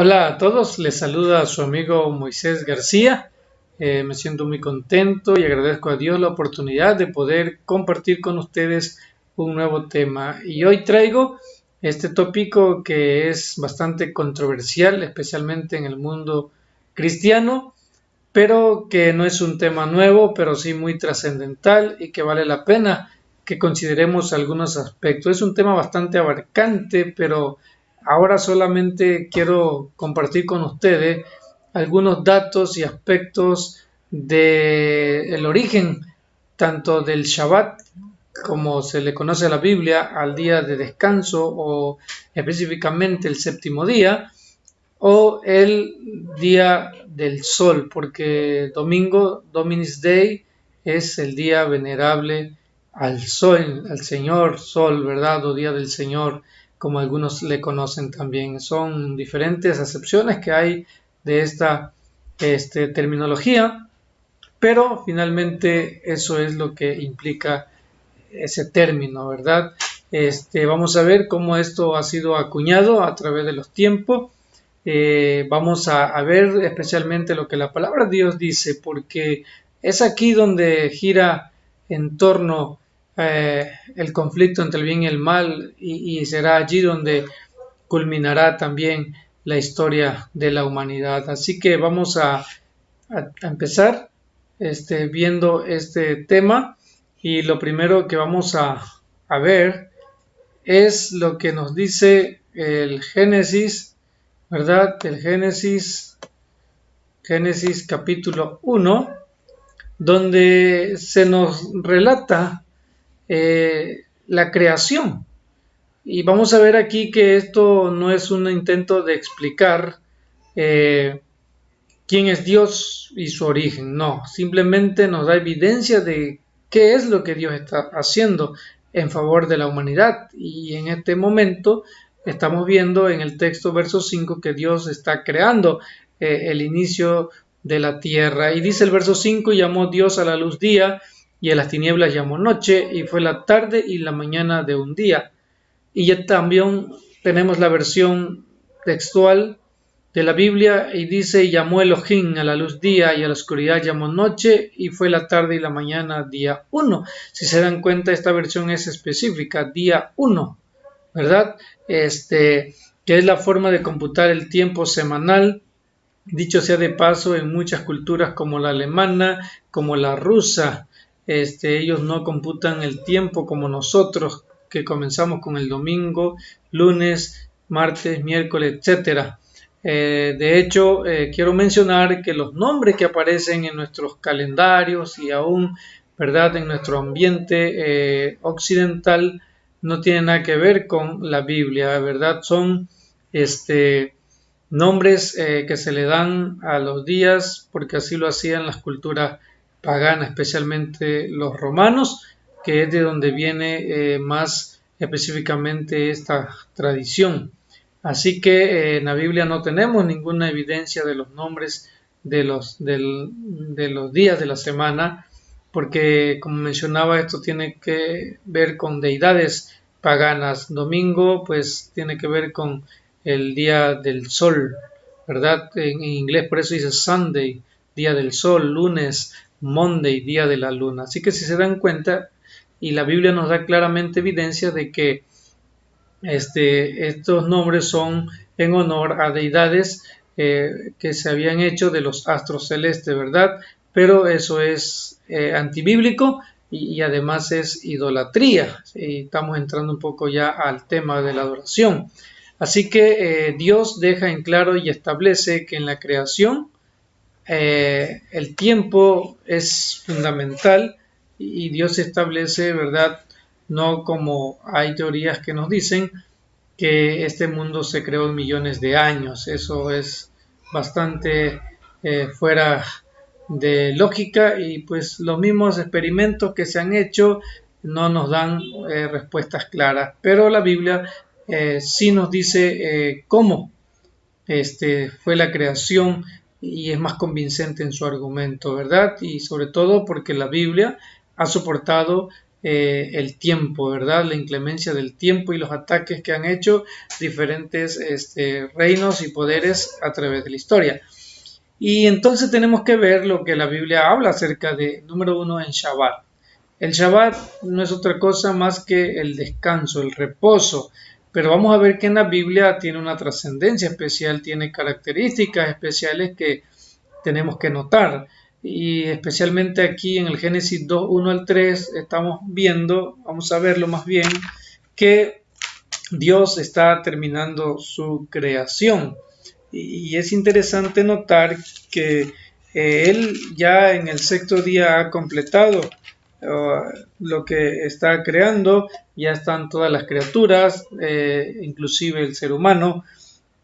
Hola a todos, les saluda a su amigo Moisés García. Me siento muy contento y agradezco a Dios la oportunidad de poder compartir con ustedes un nuevo tema. Y hoy traigo este tópico que es bastante controversial, especialmente en el mundo cristiano, pero que no es un tema nuevo, pero sí muy trascendental y que vale la pena que consideremos algunos aspectos. Es un tema bastante abarcante, pero ahora solamente quiero compartir con ustedes algunos datos y aspectos del origen tanto del Shabbat, como se le conoce a la Biblia, al día de descanso o específicamente el séptimo día, o el día del sol, porque domingo, Dominis Day, es el día venerable al sol, al Señor Sol, ¿verdad? O día del Señor, como algunos le conocen también. Son diferentes acepciones que hay de esta terminología, pero finalmente eso es lo que implica ese término, ¿verdad? Vamos a ver cómo esto ha sido acuñado a través de los tiempos. Vamos a ver especialmente lo que la palabra de Dios dice, porque es aquí donde gira en torno el conflicto entre el bien y el mal, y será allí donde culminará también la historia de la humanidad. Así que vamos a empezar viendo este tema, y lo primero que vamos a ver es lo que nos dice el Génesis, ¿verdad? El Génesis capítulo 1, donde se nos relata la creación. Y vamos a ver aquí que esto no es un intento de explicar quién es Dios y su origen, no, simplemente nos da evidencia de qué es lo que Dios está haciendo en favor de la humanidad. Y en este momento estamos viendo en el texto verso 5 que Dios está creando el inicio de la tierra. Y dice el verso 5: llamó Dios a la luz día y a las tinieblas llamó noche, y fue la tarde y la mañana de un día. Y ya también tenemos la versión textual de la Biblia, y dice: y llamó Elohim a la luz día y a la oscuridad llamó noche, y fue la tarde y la mañana día 1. Si se dan cuenta, esta versión es específica, día 1, ¿verdad? Que es la forma de computar el tiempo semanal. Dicho sea de paso, en muchas culturas como la alemana, como la rusa, ellos no computan el tiempo como nosotros, que comenzamos con el domingo, lunes, martes, miércoles, etcétera. De hecho, quiero mencionar que los nombres que aparecen en nuestros calendarios y aún, ¿verdad?, en nuestro ambiente occidental, no tienen nada que ver con la Biblia, ¿verdad? Son nombres que se le dan a los días porque así lo hacían las culturas paganas, especialmente los romanos, que es de donde viene más específicamente esta tradición. Así que en la Biblia no tenemos ninguna evidencia de los nombres de los días de la semana, porque como mencionaba, esto tiene que ver con deidades paganas. Domingo pues tiene que ver con el día del sol, ¿verdad? En inglés por eso dice Sunday, día del sol. Lunes, Monday, día de la luna. Así que si se dan cuenta, y la Biblia nos da claramente evidencia de que estos nombres son en honor a deidades que se habían hecho de los astros celestes, ¿verdad? Pero eso es antibíblico y además es idolatría. Y estamos entrando un poco ya al tema de la adoración. Así que Dios deja en claro y establece que en la creación el tiempo es fundamental, y Dios establece, ¿verdad? No como hay teorías que nos dicen que este mundo se creó en millones de años. Eso es bastante fuera de lógica, y pues los mismos experimentos que se han hecho no nos dan respuestas claras, pero la Biblia sí nos dice cómo fue la creación, y es más convincente en su argumento, ¿verdad? Y sobre todo porque la Biblia ha soportado el tiempo, ¿verdad? La inclemencia del tiempo y los ataques que han hecho diferentes reinos y poderes a través de la historia. Y entonces tenemos que ver lo que la Biblia habla acerca de, número uno, en Shabbat. El Shabbat no es otra cosa más que el descanso, el reposo, pero vamos a ver que en la Biblia tiene una trascendencia especial, tiene características especiales que tenemos que notar. Y especialmente aquí en el Génesis 2, 1 al 3, estamos viendo, vamos a verlo más bien, que Dios está terminando su creación. Y es interesante notar que Él ya en el sexto día ha completado lo que está creando, ya están todas las criaturas, inclusive el ser humano,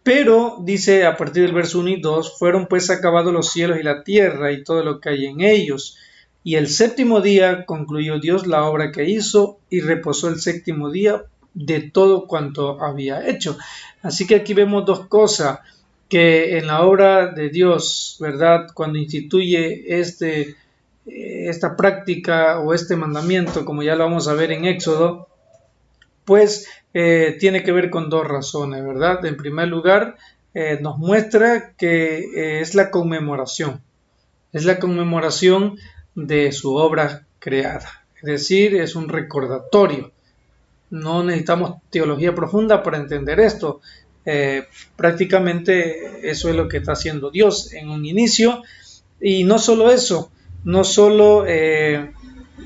pero dice a partir del verso 1 y 2, fueron pues acabados los cielos y la tierra y todo lo que hay en ellos. Y el séptimo día concluyó Dios la obra que hizo y reposó el séptimo día de todo cuanto había hecho. Así que aquí vemos dos cosas, que en la obra de Dios, ¿verdad? Cuando instituye esta práctica o este mandamiento, como ya lo vamos a ver en Éxodo, pues tiene que ver con dos razones, ¿verdad? En primer lugar, nos muestra que es la conmemoración de su obra creada, es decir, es un recordatorio. No necesitamos teología profunda para entender esto. Prácticamente eso es lo que está haciendo Dios en un inicio, y no solo eso, no solo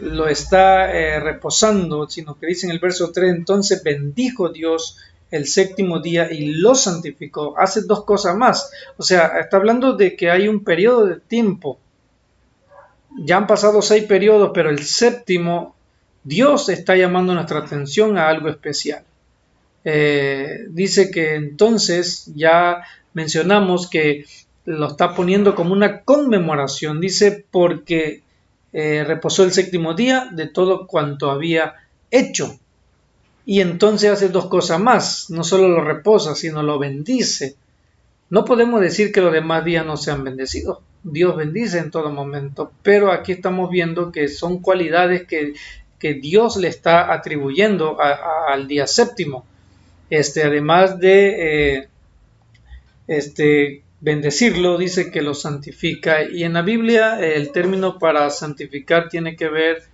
lo está reposando, sino que dice en el verso 3, entonces bendijo Dios el séptimo día y lo santificó. Hace dos cosas más, o sea, está hablando de que hay un periodo de tiempo. Ya han pasado 6 periodos, pero el séptimo, Dios está llamando nuestra atención a algo especial. Dice que entonces ya mencionamos que lo está poniendo como una conmemoración. Dice porque reposó el séptimo día de todo cuanto había hecho. Y entonces hace dos cosas más. No solo lo reposa, sino lo bendice. No podemos decir que los demás días no sean bendecidos. Dios bendice en todo momento, pero aquí estamos viendo que son cualidades que Dios le está atribuyendo al día séptimo. Además de bendecirlo, dice que lo santifica. Y en la Biblia el término para santificar tiene que ver,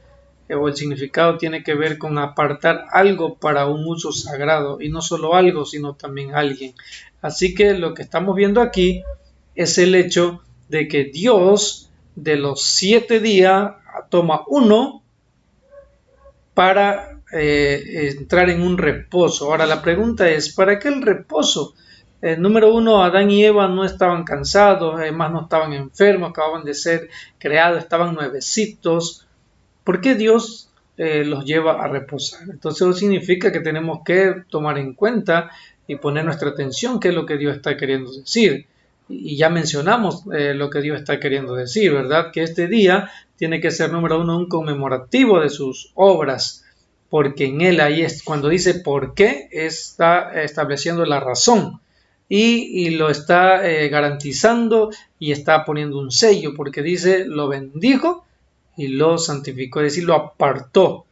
o el significado tiene que ver con apartar algo para un uso sagrado, y no solo algo, sino también alguien. Así que lo que estamos viendo aquí es el hecho de que Dios de los 7 días toma uno para entrar en un reposo. Ahora la pregunta es, ¿para qué el reposo? Número uno, Adán y Eva no estaban cansados, además no estaban enfermos, acababan de ser creados, estaban nuevecitos. ¿Por qué Dios los lleva a reposar? Entonces eso significa que tenemos que tomar en cuenta y poner nuestra atención qué es lo que Dios está queriendo decir. Y ya mencionamos lo que Dios está queriendo decir, ¿verdad? Que este día tiene que ser, número uno, un conmemorativo de sus obras, porque en él ahí es cuando dice por qué, está estableciendo la razón y lo está garantizando y está poniendo un sello, porque dice lo bendijo y lo santificó, es decir, lo apartó.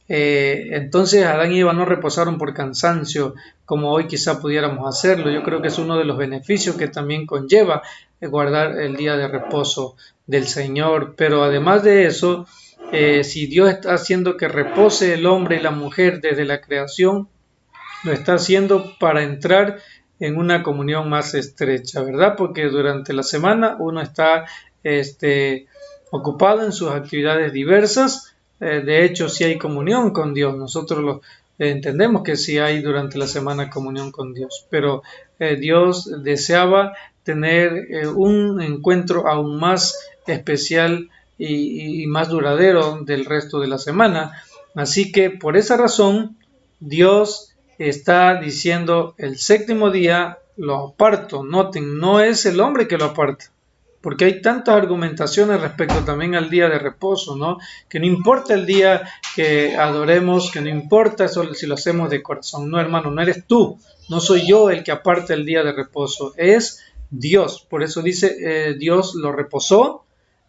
Entonces Adán y Eva no reposaron por cansancio como hoy quizá pudiéramos hacerlo. Yo creo que es uno de los beneficios que también conlleva guardar el día de reposo del Señor. Pero además de eso, si Dios está haciendo que repose el hombre y la mujer desde la creación, lo está haciendo para entrar en una comunión más estrecha, ¿verdad? Porque durante la semana uno está ocupado en sus actividades diversas. De hecho, sí hay comunión con Dios. Nosotros lo entendemos que sí hay durante la semana comunión con Dios, pero Dios deseaba tener un encuentro aún más especial y más duradero del resto de la semana. Así que por esa razón, Dios está diciendo el séptimo día lo aparto. Noten, no es el hombre que lo aparta, porque hay tantas argumentaciones respecto también al día de reposo, ¿no? Que no importa el día que adoremos, que no importa si lo hacemos de corazón. No, hermano, no eres tú, no soy yo el que aparta el día de reposo, es Dios. Por eso dice, Dios lo reposó,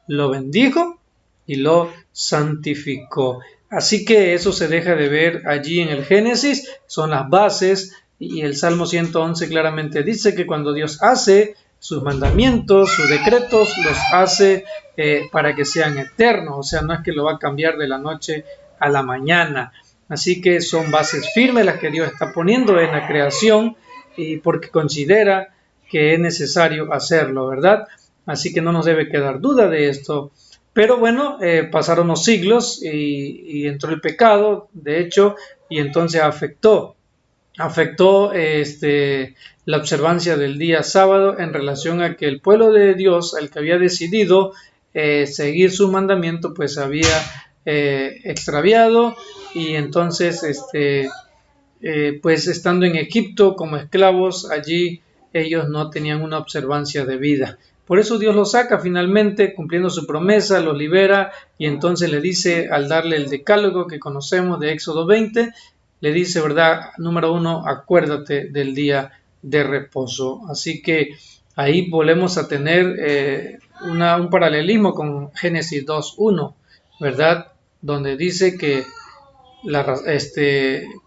lo bendijo y lo santificó. Así que eso se deja de ver allí en el Génesis, son las bases, y el Salmo 111 claramente dice que cuando Dios hace sus mandamientos, sus decretos, los hace para que sean eternos, o sea, no es que lo va a cambiar de la noche a la mañana. Así que son bases firmes las que Dios está poniendo en la creación, y porque considera que es necesario hacerlo, ¿verdad? Así que no nos debe quedar duda de esto. Pero bueno, pasaron los siglos y entró el pecado, de hecho, y entonces afectó la observancia del día sábado en relación a que el pueblo de Dios, el que había decidido seguir su mandamiento, pues había extraviado, y entonces pues estando en Egipto como esclavos, allí ellos no tenían una observancia debida. Por eso Dios los saca finalmente, cumpliendo su promesa, los libera, y entonces le dice, al darle el decálogo que conocemos de Éxodo 20, le dice, ¿verdad? Número 1, acuérdate del día de reposo. Así que ahí volvemos a tener un paralelismo con Génesis 2:1, ¿verdad? Donde dice que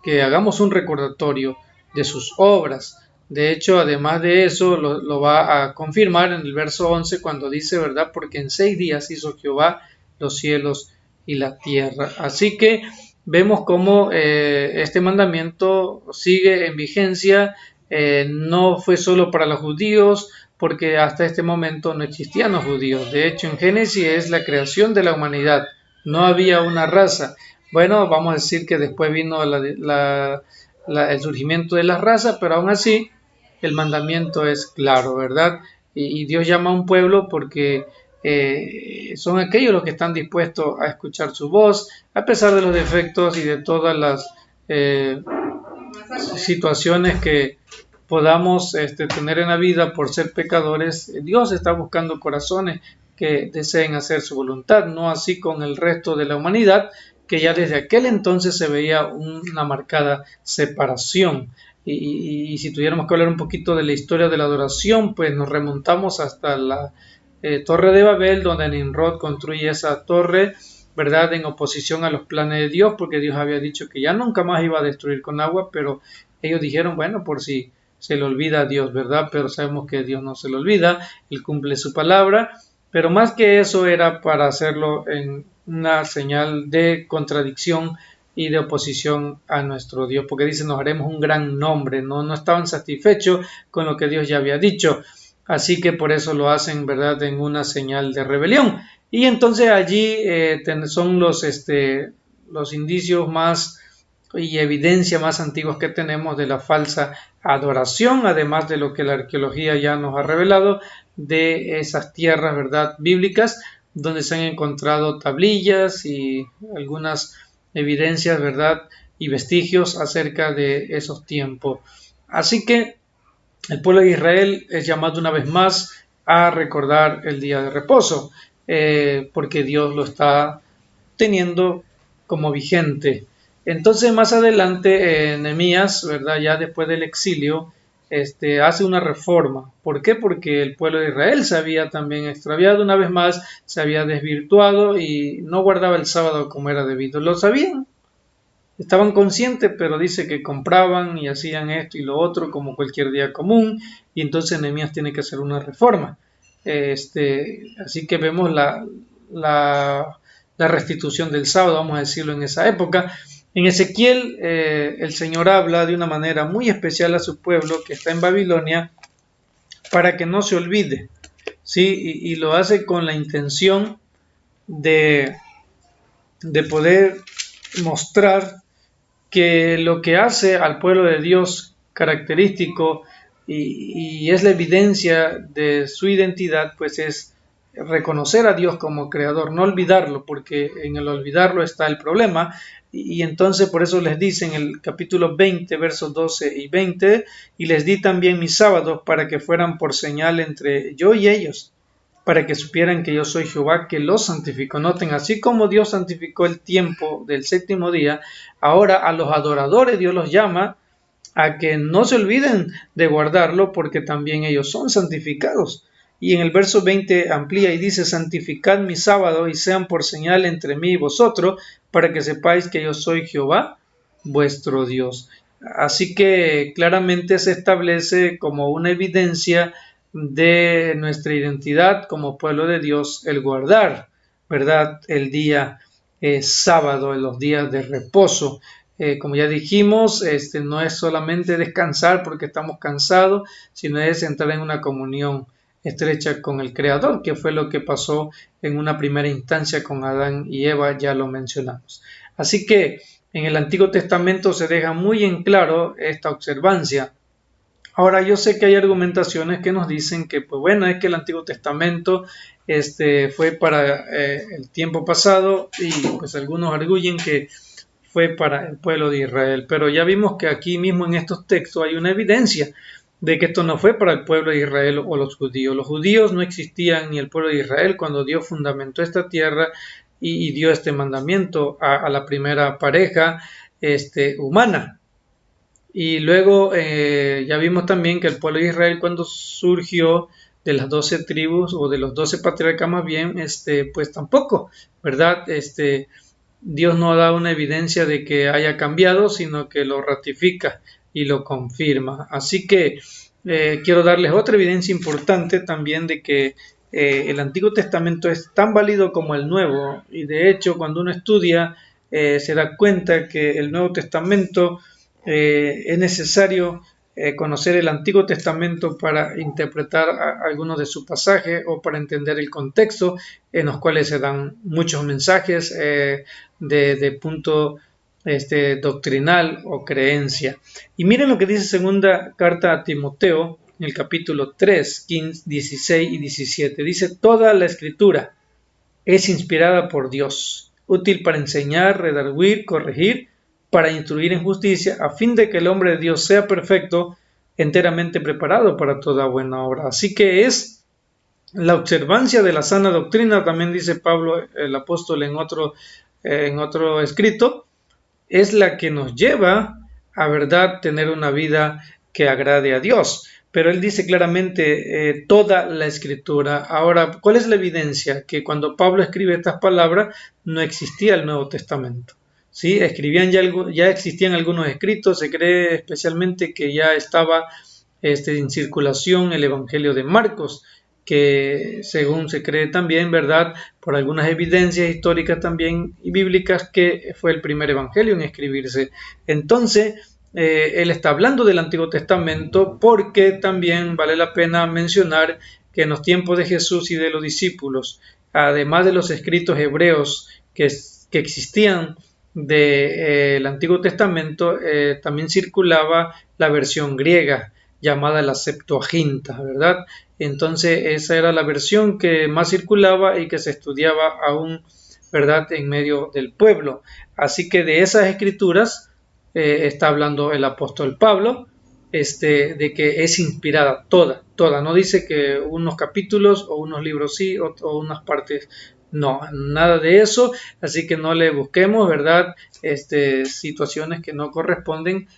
que hagamos un recordatorio de sus obras. De hecho, además de eso, lo va a confirmar en el verso 11 cuando dice, ¿verdad? Porque en 6 días hizo Jehová los cielos y la tierra. Así que vemos cómo este mandamiento sigue en vigencia. No fue solo para los judíos, porque hasta este momento no existían los judíos. De hecho, en Génesis es la creación de la humanidad. No había una raza. Bueno, vamos a decir que después vino el surgimiento de las razas, pero aún así el mandamiento es claro, ¿verdad? Y Dios llama a un pueblo porque son aquellos los que están dispuestos a escuchar su voz, a pesar de los defectos y de todas las situaciones que podamos tener en la vida por ser pecadores. Dios está buscando corazones que deseen hacer su voluntad, no así con el resto de la humanidad, que ya desde aquel entonces se veía una marcada separación. Y si tuviéramos que hablar un poquito de la historia de la adoración, pues nos remontamos hasta la Torre de Babel, donde Nimrod construye esa torre, ¿verdad? En oposición a los planes de Dios, porque Dios había dicho que ya nunca más iba a destruir con agua, pero ellos dijeron, bueno, por si se le olvida a Dios, ¿verdad? Pero sabemos que Dios no se le olvida, Él cumple su palabra, pero más que eso era para hacerlo en una señal de contradicción y de oposición a nuestro Dios, porque dice, nos haremos un gran nombre, no estaban satisfechos con lo que Dios ya había dicho, así que por eso lo hacen, ¿verdad?, en una señal de rebelión. Y entonces allí son los indicios más y evidencia más antiguos que tenemos de la falsa adoración, además de lo que la arqueología ya nos ha revelado de esas tierras, ¿verdad?, bíblicas, donde se han encontrado tablillas y algunas evidencias, ¿verdad?, y vestigios acerca de esos tiempos. Así que el pueblo de Israel es llamado una vez más a recordar el día de reposo, porque Dios lo está teniendo como vigente. Entonces más adelante Nehemías, ¿verdad?, ya después del exilio, hace una reforma. ¿Por qué? Porque el pueblo de Israel se había también extraviado una vez más, se había desvirtuado y no guardaba el sábado como era debido. Lo sabían, estaban conscientes, pero dice que compraban y hacían esto y lo otro como cualquier día común, y entonces Nehemías tiene que hacer una reforma. Así que vemos la restitución del sábado, vamos a decirlo, en esa época. En Ezequiel, el Señor habla de una manera muy especial a su pueblo que está en Babilonia para que no se olvide, ¿sí? Y lo hace con la intención de poder mostrar que lo que hace al pueblo de Dios característico y es la evidencia de su identidad, pues es reconocer a Dios como creador, no olvidarlo, porque en el olvidarlo está el problema. Y entonces por eso les dice en el capítulo 20, versos 12 y 20, y les di también mis sábados para que fueran por señal entre yo y ellos, para que supieran que yo soy Jehová que los santificó. Noten, así como Dios santificó el tiempo del séptimo día, ahora a los adoradores Dios los llama a que no se olviden de guardarlo, porque también ellos son santificados. Y en el verso 20 amplía y dice: santificad mi sábado y sean por señal entre mí y vosotros, para que sepáis que yo soy Jehová, vuestro Dios. Así que claramente se establece como una evidencia de nuestra identidad como pueblo de Dios el guardar, ¿verdad?, el día sábado, en los días de reposo. Como ya dijimos, no es solamente descansar porque estamos cansados, sino es entrar en una comunión estrecha con el Creador, que fue lo que pasó en una primera instancia con Adán y Eva, ya lo mencionamos. Así que en el Antiguo Testamento se deja muy en claro esta observancia. Ahora, yo sé que hay argumentaciones que nos dicen que, pues bueno, es que el Antiguo Testamento fue para el tiempo pasado, y pues algunos arguyen que fue para el pueblo de Israel, pero ya vimos que aquí mismo en estos textos hay una evidencia de que esto no fue para el pueblo de Israel o los judíos. Los judíos no existían, ni el pueblo de Israel, cuando Dios fundamentó esta tierra y dio este mandamiento a la primera pareja humana. Y luego ya vimos también que el pueblo de Israel, cuando surgió de las 12 tribus o de los 12 patriarcas más bien, pues tampoco, ¿verdad? Dios no da una evidencia de que haya cambiado, sino que lo ratifica y lo confirma. Así que quiero darles otra evidencia importante también de que el Antiguo Testamento es tan válido como el Nuevo, y de hecho cuando uno estudia se da cuenta que el Nuevo Testamento es necesario conocer el Antiguo Testamento para interpretar algunos de sus pasajes o para entender el contexto en los cuales se dan muchos mensajes de punto doctrinal o creencia. Y miren lo que dice segunda carta a Timoteo, en el capítulo 3, 15, 16 y 17. Dice: toda la escritura es inspirada por Dios, útil para enseñar, redarguir, corregir, para instruir en justicia, a fin de que el hombre de Dios sea perfecto, enteramente preparado para toda buena obra. Así que es la observancia de la sana doctrina, también dice Pablo el apóstol en otro escrito, es la que nos lleva a verdad tener una vida que agrade a Dios. Pero él dice claramente toda la escritura. Ahora, ¿cuál es la evidencia? Que cuando Pablo escribe estas palabras no existía el Nuevo Testamento. ¿Sí? Ya existían algunos escritos. Se cree especialmente que ya estaba en circulación el Evangelio de Marcos, que según se cree también, ¿verdad?, por algunas evidencias históricas también y bíblicas, que fue el primer evangelio en escribirse. Entonces, él está hablando del Antiguo Testamento porque también vale la pena mencionar que en los tiempos de Jesús y de los discípulos, además de los escritos hebreos que existían del Antiguo Testamento, también circulaba la versión griega llamada la Septuaginta, ¿verdad? Entonces esa era la versión que más circulaba y que se estudiaba aún, ¿verdad?, en medio del pueblo. Así que de esas escrituras está hablando el apóstol Pablo, de que es inspirada toda. No dice que unos capítulos o unos libros sí o unas partes no, nada de eso. Así que no le busquemos, ¿verdad?, situaciones que no corresponden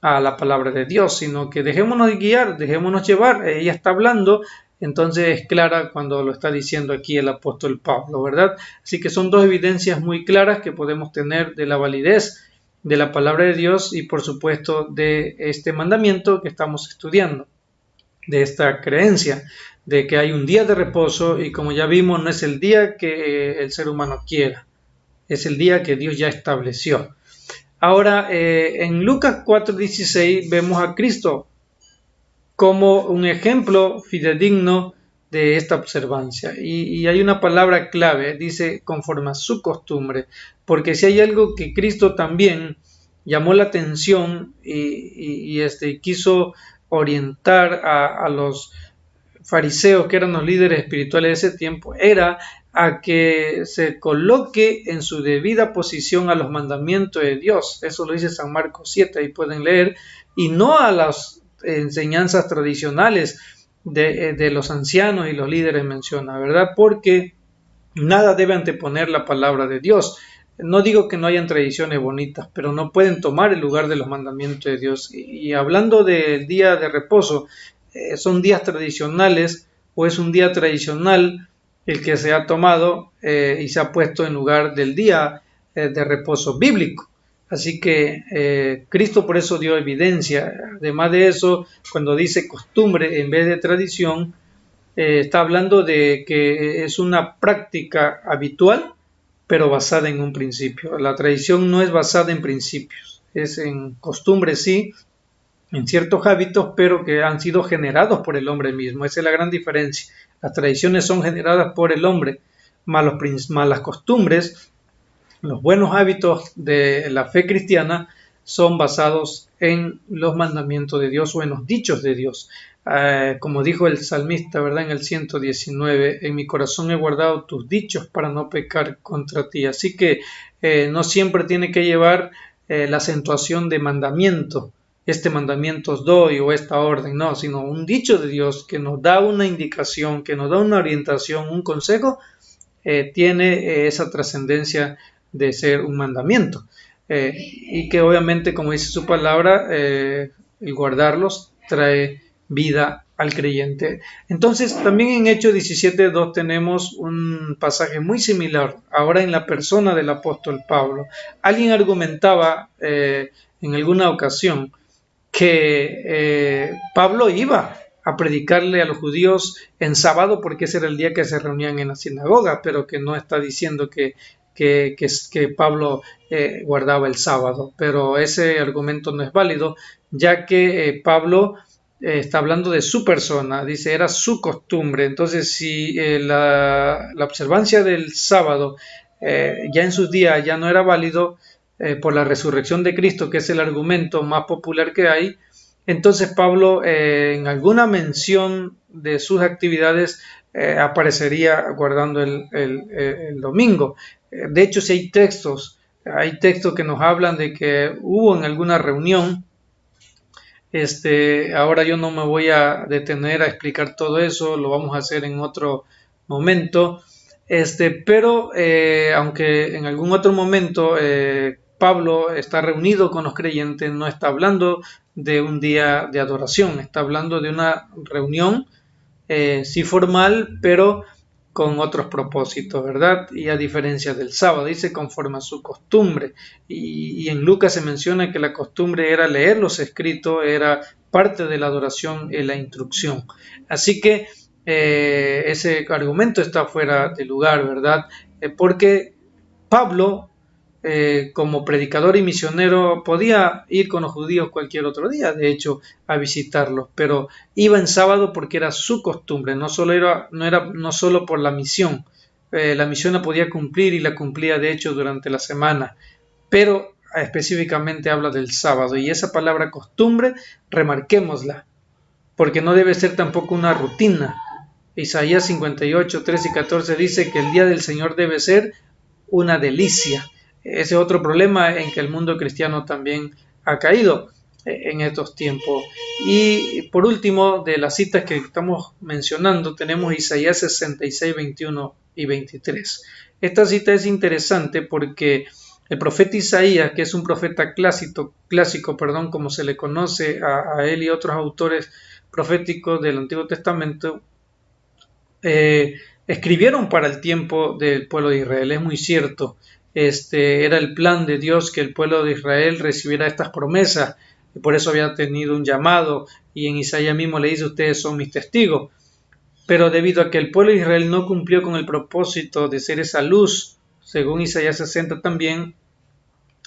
a la palabra de Dios, sino que dejémonos guiar, dejémonos llevar. Ella está hablando, entonces es clara cuando lo está diciendo aquí el apóstol Pablo, ¿verdad? Así que son dos evidencias muy claras que podemos tener de la validez de la palabra de Dios y por supuesto de este mandamiento que estamos estudiando, de esta creencia de que hay un día de reposo, y como ya vimos, no es el día que el ser humano quiera, es el día que Dios ya estableció. Ahora, en Lucas 4:16 vemos a Cristo como un ejemplo fidedigno de esta observancia. Y hay una palabra clave, dice conforme a su costumbre, porque si hay algo que Cristo también llamó la atención y quiso orientar a los fariseos, que eran los líderes espirituales de ese tiempo, era a que se coloque en su debida posición a los mandamientos de Dios. Eso lo dice San Marcos 7, ahí pueden leer, y no a las enseñanzas tradicionales de los ancianos y los líderes menciona, ¿verdad? Porque nada debe anteponer la palabra de Dios. No digo que no hayan tradiciones bonitas, pero no pueden tomar el lugar de los mandamientos de Dios. Y hablando del día de reposo, son días tradicionales o es un día tradicional el que se ha tomado y se ha puesto en lugar del día de reposo bíblico. Así que Cristo por eso dio evidencia. Además de eso, cuando dice costumbre en vez de tradición, está hablando de que es una práctica habitual, pero basada en un principio. La tradición no es basada en principios, es en costumbres, sí, en ciertos hábitos, pero que han sido generados por el hombre mismo. Esa es la gran diferencia. Las tradiciones son generadas por el hombre, más las costumbres, los buenos hábitos de la fe cristiana son basados en los mandamientos de Dios o en los dichos de Dios. Como dijo el salmista, ¿verdad? En el 119, en mi corazón he guardado tus dichos para no pecar contra ti. Así que no siempre tiene que llevar la acentuación de mandamiento. Este mandamiento os doy o esta orden, no, sino un dicho de Dios que nos da una indicación, que nos da una orientación, un consejo, tiene esa trascendencia de ser un mandamiento y que obviamente, como dice su palabra, el guardarlos trae vida al creyente. Entonces también en Hechos 17:2 tenemos un pasaje muy similar, ahora en la persona del apóstol Pablo. Alguien argumentaba en alguna ocasión que Pablo iba a predicarle a los judíos en sábado porque ese era el día que se reunían en la sinagoga, pero que no está diciendo que Pablo guardaba el sábado. Pero ese argumento no es válido, ya que Pablo está hablando de su persona, dice era su costumbre. Entonces si la observancia del sábado ya en sus días ya no era válido por la resurrección de Cristo, que es el argumento más popular que hay, entonces Pablo en alguna mención de sus actividades aparecería guardando el domingo. De hecho, si hay textos que nos hablan de que hubo en alguna reunión. Ahora yo no me voy a detener a explicar todo eso, lo vamos a hacer en otro momento. Pero aunque en algún otro momento Pablo está reunido con los creyentes, no está hablando de un día de adoración, está hablando de una reunión sí formal, pero con otros propósitos, ¿verdad? Y a diferencia del sábado, dice conforme a su costumbre. Y en Lucas se menciona que la costumbre era leer los escritos, era parte de la adoración y la instrucción. Así que ese argumento está fuera de lugar, ¿verdad? Porque Pablo, como predicador y misionero, podía ir con los judíos cualquier otro día, de hecho, a visitarlos, pero iba en sábado porque era su costumbre, no solo por la misión. La misión la podía cumplir y la cumplía de hecho durante la semana, pero específicamente habla del sábado, y esa palabra costumbre, remarquémosla, porque no debe ser tampoco una rutina. Isaías 58, 13 y 14 dice que el día del Señor debe ser una delicia. Ese es otro problema en que el mundo cristiano también ha caído en estos tiempos. Y por último, de las citas que estamos mencionando, tenemos Isaías 66, 21 y 23. Esta cita es interesante porque el profeta Isaías, que es un profeta clásico, como se le conoce a él y otros autores proféticos del Antiguo Testamento, escribieron para el tiempo del pueblo de Israel. Es muy cierto. Era el plan de Dios que el pueblo de Israel recibiera estas promesas, y por eso había tenido un llamado, y en Isaías mismo le dice: ustedes son mis testigos. Pero debido a que el pueblo de Israel no cumplió con el propósito de ser esa luz, según Isaías 60 también,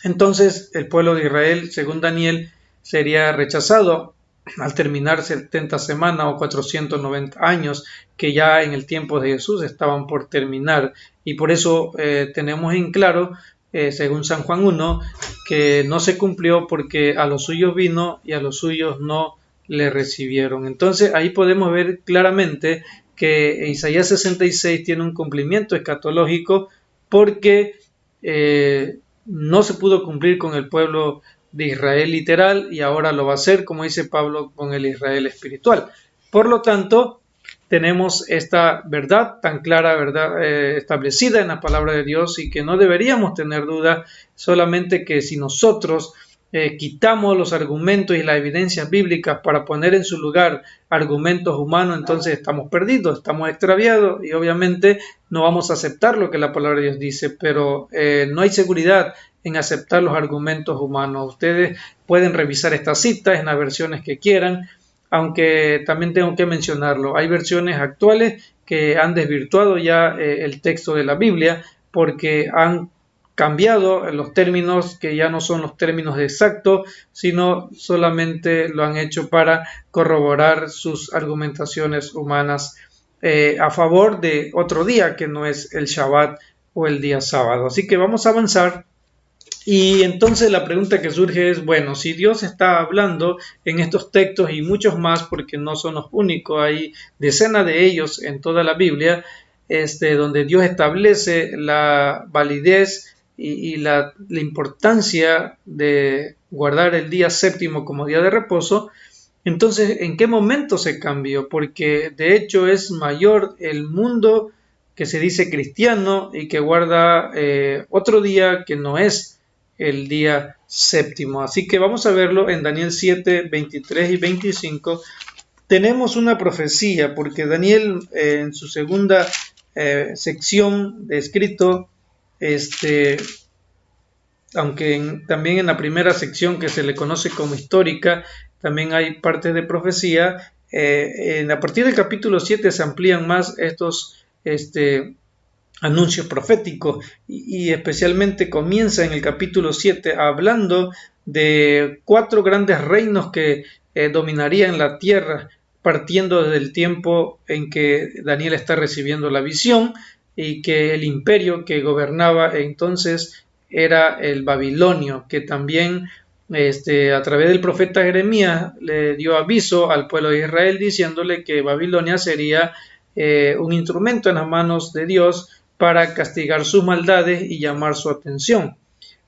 entonces el pueblo de Israel, según Daniel, sería rechazado al terminar 70 semanas o 490 años, que ya en el tiempo de Jesús estaban por terminar. Y por eso tenemos en claro, según San Juan 1, que no se cumplió porque a los suyos vino y a los suyos no le recibieron. Entonces ahí podemos ver claramente que Isaías 66 tiene un cumplimiento escatológico porque no se pudo cumplir con el pueblo de Israel literal, y ahora lo va a hacer, como dice Pablo, con el Israel espiritual. Por lo tanto, tenemos esta verdad tan clara, verdad establecida en la palabra de Dios, y que no deberíamos tener duda, solamente que si nosotros quitamos los argumentos y las evidencias bíblicas para poner en su lugar argumentos humanos, entonces estamos perdidos, estamos extraviados y obviamente no vamos a aceptar lo que la palabra de Dios dice, pero no hay seguridad en aceptar los argumentos humanos. Ustedes pueden revisar estas citas en las versiones que quieran, aunque también tengo que mencionarlo, hay versiones actuales que han desvirtuado ya el texto de la Biblia porque han cambiado los términos, que ya no son los términos exactos, sino solamente lo han hecho para corroborar sus argumentaciones humanas a favor de otro día que no es el Shabbat o el día sábado. Así que vamos a avanzar. Y entonces la pregunta que surge es, bueno, si Dios está hablando en estos textos y muchos más, porque no son los únicos, hay decenas de ellos en toda la Biblia, donde Dios establece la validez y la importancia de guardar el día séptimo como día de reposo. Entonces, ¿en qué momento se cambió? Porque de hecho es mayor el mundo que se dice cristiano y que guarda otro día que no es el día séptimo. Así que vamos a verlo en Daniel 7, 23 y 25. Tenemos una profecía, porque Daniel en su segunda sección de escrito, aunque también en la primera sección que se le conoce como histórica, también hay partes de profecía. A partir del capítulo 7 se amplían más estos anuncios proféticos y especialmente comienza en el capítulo 7 hablando de 4 grandes reinos que dominarían la tierra, partiendo desde el tiempo en que Daniel está recibiendo la visión, y que el imperio que gobernaba entonces era el babilonio, que también a través del profeta Jeremías le dio aviso al pueblo de Israel diciéndole que Babilonia sería un instrumento en las manos de Dios para castigar sus maldades y llamar su atención.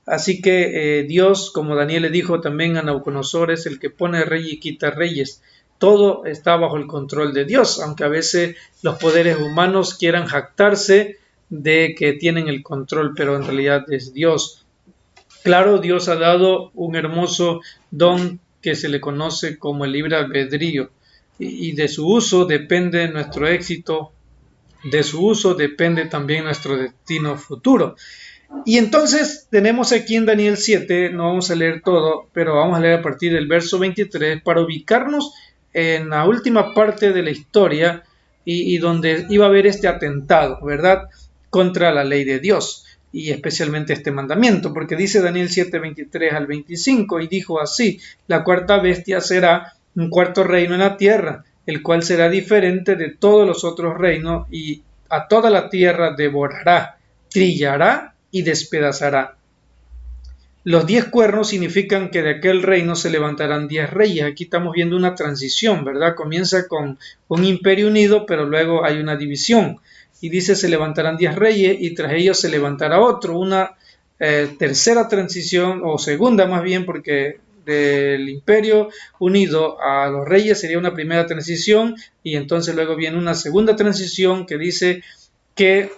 Así que Dios, como Daniel le dijo también a Nabucodonosor, es el que pone rey y quita reyes. Todo está bajo el control de Dios, aunque a veces los poderes humanos quieran jactarse de que tienen el control, pero en realidad es Dios. Claro, Dios ha dado un hermoso don que se le conoce como el libre albedrío, y de su uso depende nuestro éxito. De su uso depende también nuestro destino futuro. Y entonces tenemos aquí en Daniel 7, no vamos a leer todo, pero vamos a leer a partir del verso 23 para ubicarnos en la última parte de la historia y donde iba a haber este atentado, ¿verdad?, contra la ley de Dios y especialmente este mandamiento, porque dice Daniel 7, 23 al 25, y dijo así: la cuarta bestia será un cuarto reino en la tierra, el cual será diferente de todos los otros reinos, y a toda la tierra devorará, trillará y despedazará. Los 10 cuernos significan que de aquel reino se levantarán 10 reyes. Aquí estamos viendo una transición, ¿verdad? Comienza con un imperio unido, pero luego hay una división. Y dice, se levantarán 10 reyes y tras ellos se levantará otro. Una tercera transición, o segunda más bien, porque del imperio unido a los reyes sería una primera transición, y entonces luego viene una segunda transición que dice que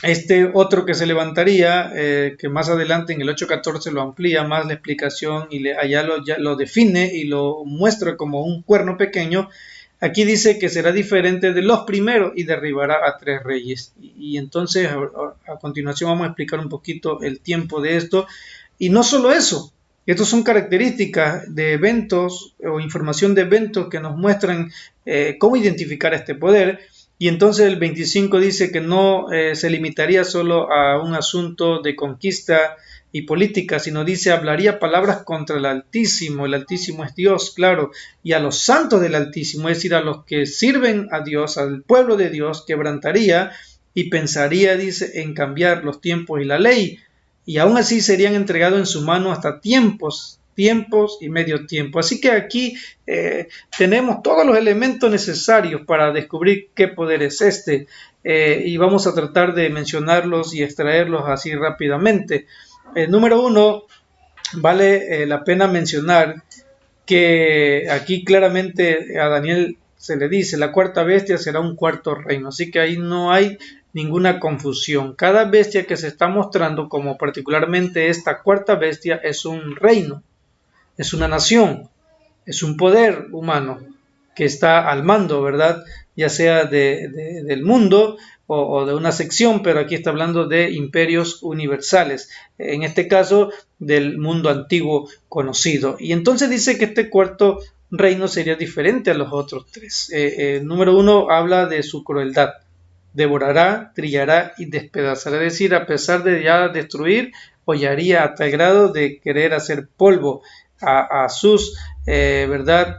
este otro que se levantaría, que más adelante en el 8.14 lo amplía más la explicación y allá lo define y lo muestra como un cuerno pequeño. Aquí dice que será diferente de los primeros y derribará a 3 reyes. Y entonces a continuación vamos a explicar un poquito el tiempo de esto. Y no solo eso, estos son características de eventos o información de eventos que nos muestran cómo identificar este poder. Y entonces el 25 dice que no se limitaría solo a un asunto de conquista y política, sino dice, hablaría palabras contra el Altísimo es Dios, claro, y a los santos del Altísimo, es decir, a los que sirven a Dios, al pueblo de Dios, quebrantaría y pensaría, dice, en cambiar los tiempos y la ley, y aún así serían entregados en su mano hasta tiempos y medio tiempo. Así que aquí tenemos todos los elementos necesarios para descubrir qué poder es este, y vamos a tratar de mencionarlos y extraerlos así rápidamente. Número 1, vale la pena mencionar que aquí claramente a Daniel se le dice, la cuarta bestia será un cuarto reino, así que ahí no hay ninguna confusión. Cada bestia que se está mostrando, como particularmente esta cuarta bestia, es un reino. es una nación, es un poder humano que está al mando, ¿verdad? Ya sea del mundo o de una sección, pero aquí está hablando de imperios universales, en este caso del mundo antiguo conocido. Y entonces dice que este cuarto reino sería diferente a los otros tres. Número uno habla de su crueldad. Devorará, trillará y despedazará, es decir, a pesar de ya destruir, hollaría a tal grado de querer hacer polvo a sus, ¿verdad?,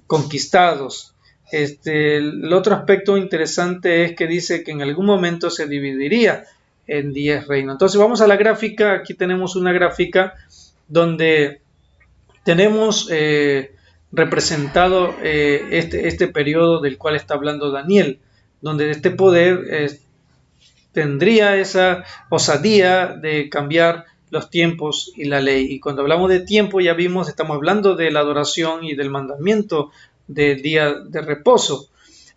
conquistados. El otro aspecto interesante es que dice que en algún momento se dividiría en 10 reinos. Entonces vamos a la gráfica. Aquí tenemos una gráfica donde tenemos representado este periodo del cual está hablando Daniel, donde este poder tendría esa osadía de cambiar los tiempos y la ley. Y cuando hablamos de tiempo, ya vimos, estamos hablando de la adoración y del mandamiento del día de reposo.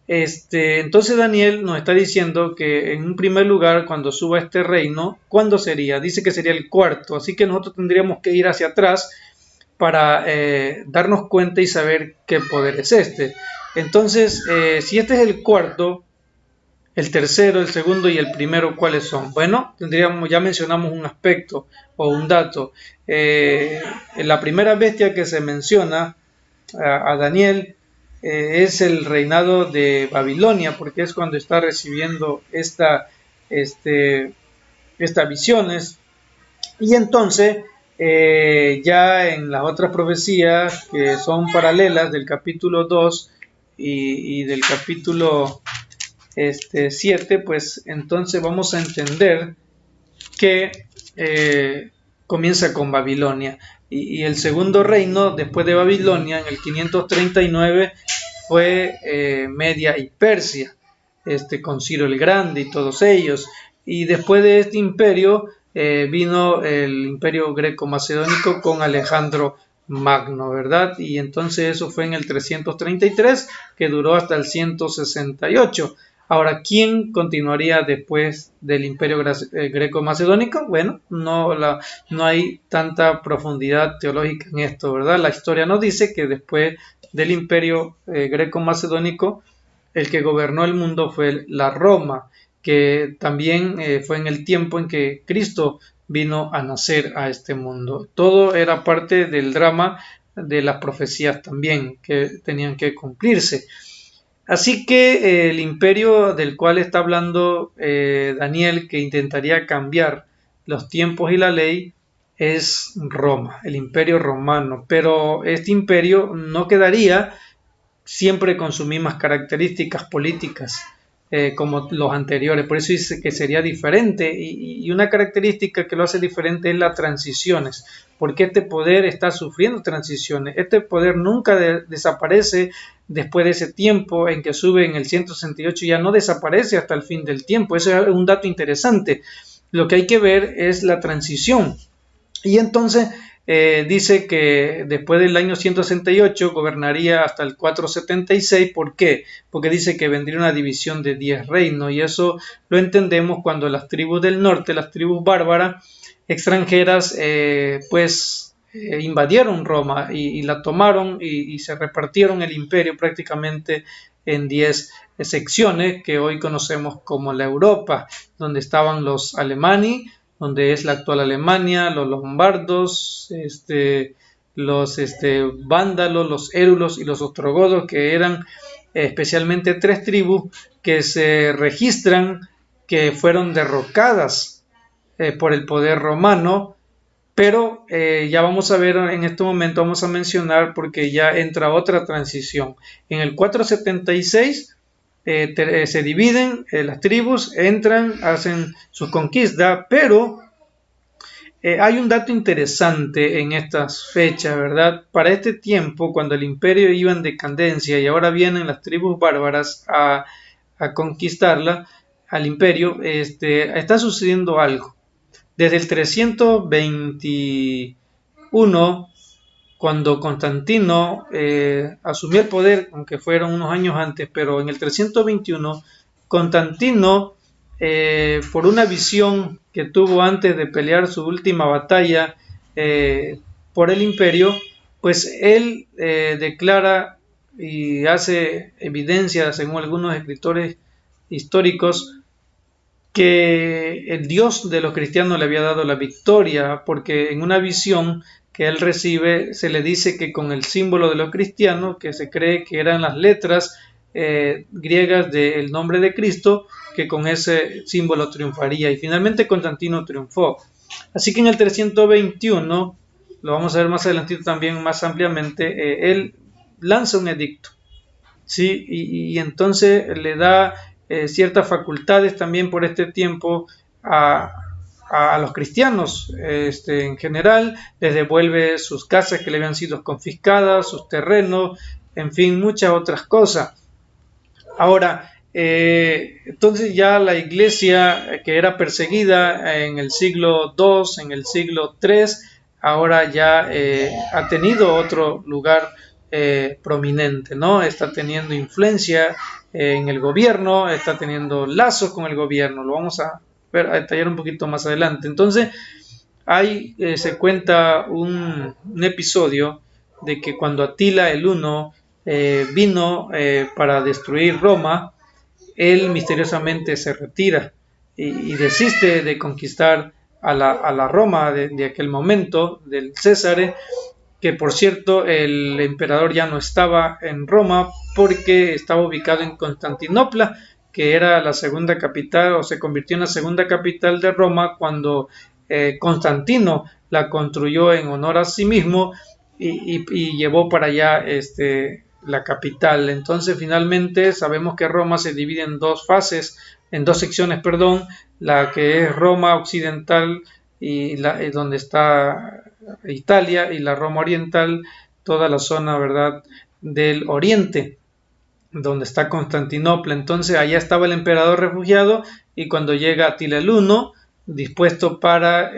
Entonces Daniel nos está diciendo que en un primer lugar, cuando suba este reino, ¿cuándo sería? Dice que sería el cuarto, así que nosotros tendríamos que ir hacia atrás para darnos cuenta y saber qué poder es este. Entonces, si este es el cuarto, el tercero, el segundo y el primero, ¿cuáles son? Bueno, ya mencionamos un aspecto o un dato. La primera bestia que se menciona a Daniel es el reinado de Babilonia, porque es cuando está recibiendo estas visiones. Y entonces, ya en las otras profecías que son paralelas del capítulo 2 y del capítulo 7, pues entonces vamos a entender que comienza con Babilonia. Y el segundo reino después de Babilonia, en el 539, fue Media y Persia, con Ciro el Grande y todos ellos. Y después de este imperio vino el imperio greco-macedónico con Alejandro Magno, ¿verdad? Y entonces eso fue en el 333, que duró hasta el 168. Ahora, ¿quién continuaría después del imperio greco-macedónico? Bueno, no hay tanta profundidad teológica en esto, ¿verdad? La historia nos dice que después del imperio greco-macedónico, el que gobernó el mundo fue la Roma, que también fue en el tiempo en que Cristo vino a nacer a este mundo. Todo era parte del drama de las profecías también que tenían que cumplirse. Así que el imperio del cual está hablando Daniel, que intentaría cambiar los tiempos y la ley, es Roma, el imperio romano. Pero este imperio no quedaría siempre con sus mismas características políticas como los anteriores. Por eso dice que sería diferente, y una característica que lo hace diferente es las transiciones, porque este poder está sufriendo transiciones. Este poder nunca desaparece después de ese tiempo en que sube en el 168, ya no desaparece hasta el fin del tiempo. Eso es un dato interesante. Lo que hay que ver es la transición. Y entonces dice que después del año 168 gobernaría hasta el 476. ¿Por qué? Porque dice que vendría una división de 10 reinos, y eso lo entendemos cuando las tribus del norte, las tribus bárbaras extranjeras, invadieron Roma y la tomaron y se repartieron el imperio prácticamente en 10 secciones que hoy conocemos como la Europa, donde estaban los alemanes, donde es la actual Alemania, los lombardos, los vándalos, los érulos y los ostrogodos, que eran especialmente 3 tribus que se registran que fueron derrocadas por el poder romano. Pero ya vamos a ver en este momento, vamos a mencionar, porque ya entra otra transición. En el 476 se dividen las tribus, entran, hacen su conquista, pero hay un dato interesante en estas fechas, ¿verdad? Para este tiempo, cuando el imperio iba en decadencia y ahora vienen las tribus bárbaras a conquistarla, al imperio, está sucediendo algo. Desde el 321, cuando Constantino asumió el poder, aunque fueron unos años antes, pero en el 321, Constantino, por una visión que tuvo antes de pelear su última batalla por el imperio, pues él declara y hace evidencia, según algunos escritores históricos, que el Dios de los cristianos le había dado la victoria, porque en una visión que él recibe se le dice que con el símbolo de los cristianos, que se cree que eran las letras griegas del nombre de Cristo, que con ese símbolo triunfaría, y finalmente Constantino triunfó. Así que en el 321, lo vamos a ver más adelantito también más ampliamente, él lanza un edicto, ¿sí? Y entonces le da ciertas facultades también por este tiempo a los cristianos en general, les devuelve sus casas que le habían sido confiscadas, sus terrenos, en fin, muchas otras cosas. Ahora, entonces ya la iglesia que era perseguida en el siglo II, en el siglo III, ahora ya ha tenido otro lugar prominente, ¿no? Está teniendo influencia en el gobierno, está teniendo lazos con el gobierno, lo vamos a ver, a detallar un poquito más adelante. Entonces, ahí se cuenta un episodio de que cuando Atila el Huno vino para destruir Roma, él misteriosamente se retira y desiste de conquistar a la Roma de aquel momento, del César, que por cierto el emperador ya no estaba en Roma porque estaba ubicado en Constantinopla, que era la segunda capital, o se convirtió en la segunda capital de Roma cuando Constantino la construyó en honor a sí mismo y llevó para allá la capital. Entonces finalmente sabemos que Roma se divide en dos fases, en dos secciones, perdón, la que es Roma occidental y donde está Italia, y la Roma oriental, toda la zona, ¿verdad?, del oriente, donde está Constantinopla. Entonces allá estaba el emperador refugiado, y cuando llega Atila el Huno, dispuesto para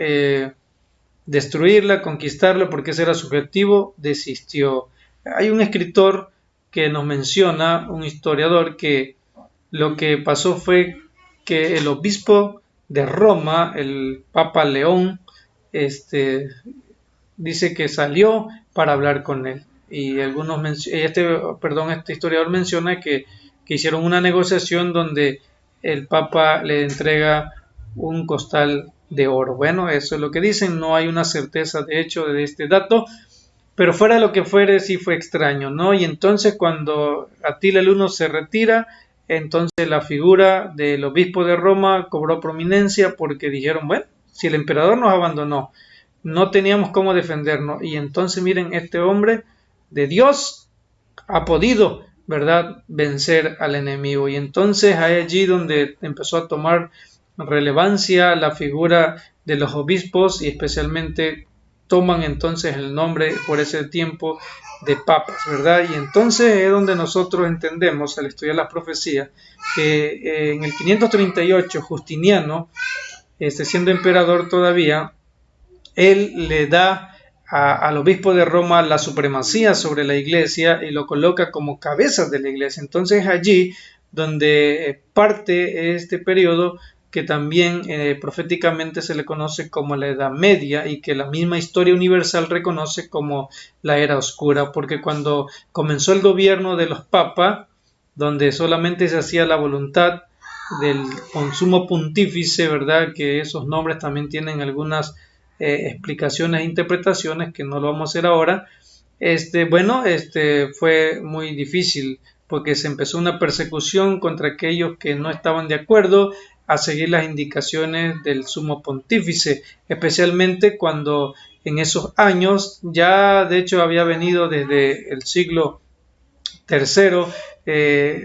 destruirla, conquistarla, porque ese era su objetivo, desistió. Hay un escritor que nos menciona, un historiador, que lo que pasó fue que el obispo de Roma, el Papa León, dice que salió para hablar con él. Y este historiador menciona que hicieron una negociación donde el Papa le entrega un costal de oro. Bueno, eso es lo que dicen, no hay una certeza de hecho de este dato, pero fuera lo que fuere, sí fue extraño, ¿no? Y entonces cuando Atila el Huno se retira, entonces la figura del obispo de Roma cobró prominencia, porque dijeron, bueno, si el emperador nos abandonó, no teníamos cómo defendernos, y entonces miren, este hombre de Dios ha podido, ¿verdad?, vencer al enemigo. Y entonces hay allí donde empezó a tomar relevancia la figura de los obispos, y especialmente toman entonces el nombre por ese tiempo de papas, ¿verdad? Y entonces es donde nosotros entendemos, al estudiar las profecías, que en el 538 Justiniano, siendo emperador todavía, él le da al obispo de Roma la supremacía sobre la iglesia y lo coloca como cabeza de la iglesia. Entonces allí donde parte este periodo que también proféticamente se le conoce como la Edad Media, y que la misma historia universal reconoce como la Era Oscura, porque cuando comenzó el gobierno de los papas, donde solamente se hacía la voluntad del consumo pontífice, ¿verdad?, que esos nombres también tienen algunas explicaciones e interpretaciones que no lo vamos a hacer ahora. Fue muy difícil, porque se empezó una persecución contra aquellos que no estaban de acuerdo a seguir las indicaciones del sumo pontífice, especialmente cuando en esos años, ya de hecho había venido desde el siglo III